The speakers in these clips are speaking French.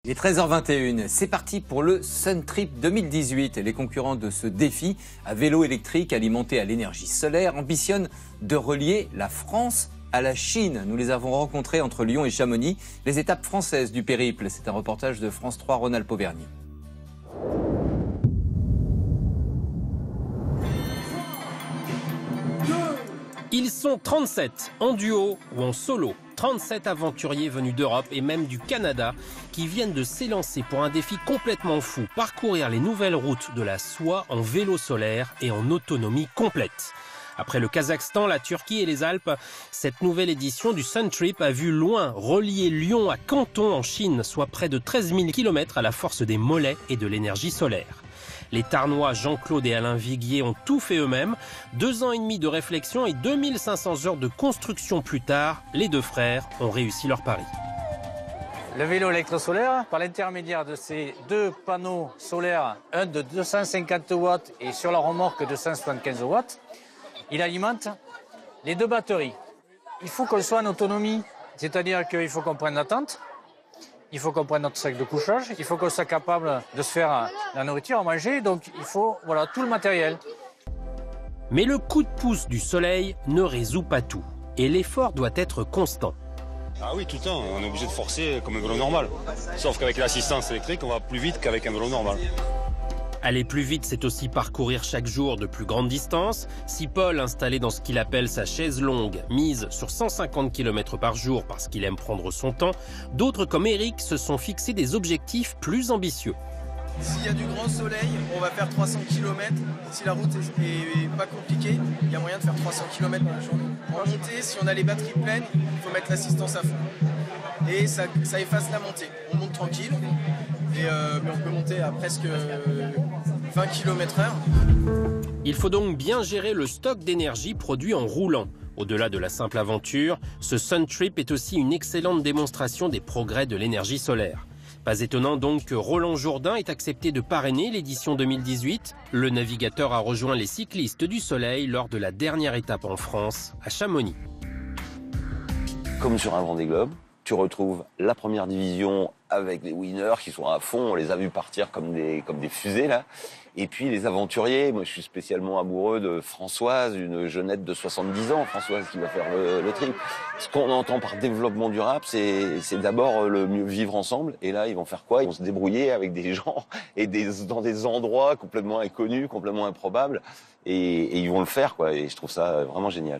Il est 13h21, c'est parti pour le Sun Trip 2018. Les concurrents de ce défi à vélo électrique alimenté à l'énergie solaire ambitionnent de relier la France à la Chine. Nous les avons rencontrés entre Lyon et Chamonix, les étapes françaises du périple. C'est un reportage de France 3 Rhône-Alpes Auvergne. Ils sont 37, en duo ou en solo. 37 aventuriers venus d'Europe et même du Canada qui viennent de s'élancer pour un défi complètement fou, parcourir les nouvelles routes de la soie en vélo solaire et en autonomie complète. Après le Kazakhstan, la Turquie et les Alpes, cette nouvelle édition du Sun Trip a vu loin relier Lyon à Canton en Chine, soit près de 13 000 km à la force des mollets et de l'énergie solaire. Les Tarnois Jean-Claude et Alain Viguier ont tout fait eux-mêmes. 2 ans et demi de réflexion et 2500 heures de construction plus tard, les deux frères ont réussi leur pari. Le vélo électrosolaire, par l'intermédiaire de ces 2 panneaux solaires, un de 250 watts et sur la remorque de 175 watts, il alimente les 2 batteries. Il faut qu'on soit en autonomie, c'est-à-dire qu'il faut qu'on prenne la tente, il faut qu'on prenne notre sac de couchage, il faut qu'on soit capable de se faire la nourriture, à manger, donc il faut tout le matériel. Mais le coup de pouce du soleil ne résout pas tout et l'effort doit être constant. Ah oui, tout le temps, on est obligé de forcer comme un vélo normal. Sauf qu'avec l'assistance électrique, on va plus vite qu'avec un vélo normal. Aller plus vite, c'est aussi parcourir chaque jour de plus grandes distances. Si Paul, installé dans ce qu'il appelle sa chaise longue, mise sur 150 km par jour parce qu'il aime prendre son temps, d'autres comme Eric se sont fixés des objectifs plus ambitieux. S'il y a du grand soleil, on va faire 300 km. Si la route est pas compliquée, il y a moyen de faire 300 km dans la journée. En montée, si on a les batteries pleines, il faut mettre l'assistance à fond. Et ça efface la montée. On monte tranquille, mais on peut monter à presque 20 km/h. Il faut donc bien gérer le stock d'énergie produit en roulant. Au-delà de la simple aventure, ce Sun Trip est aussi une excellente démonstration des progrès de l'énergie solaire. Pas étonnant donc que Roland Jourdain ait accepté de parrainer l'édition 2018. Le navigateur a rejoint les cyclistes du Soleil lors de la dernière étape en France, à Chamonix. Comme sur un Vendée Globe, tu retrouves la première division avec les winners qui sont à fond, on les a vus partir comme des fusées là. Et puis les aventuriers, moi je suis spécialement amoureux de Françoise, une jeunette de 70 ans, Françoise qui va faire le trip. Ce qu'on entend par développement durable, c'est d'abord le mieux vivre ensemble. Et là, ils vont faire quoi? Ils vont se débrouiller avec des gens et dans des endroits complètement inconnus, complètement improbables. Et ils vont le faire, quoi. Et je trouve ça vraiment génial.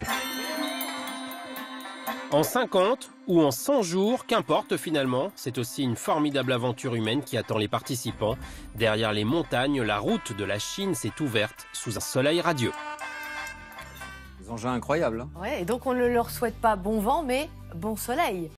En 50 ou en 100 jours, qu'importe finalement, c'est aussi une formidable aventure humaine qui attend les participants. Derrière les montagnes, la route de la Chine s'est ouverte sous un soleil radieux. Des engins incroyables. Ouais, et donc on ne leur souhaite pas bon vent, mais bon soleil.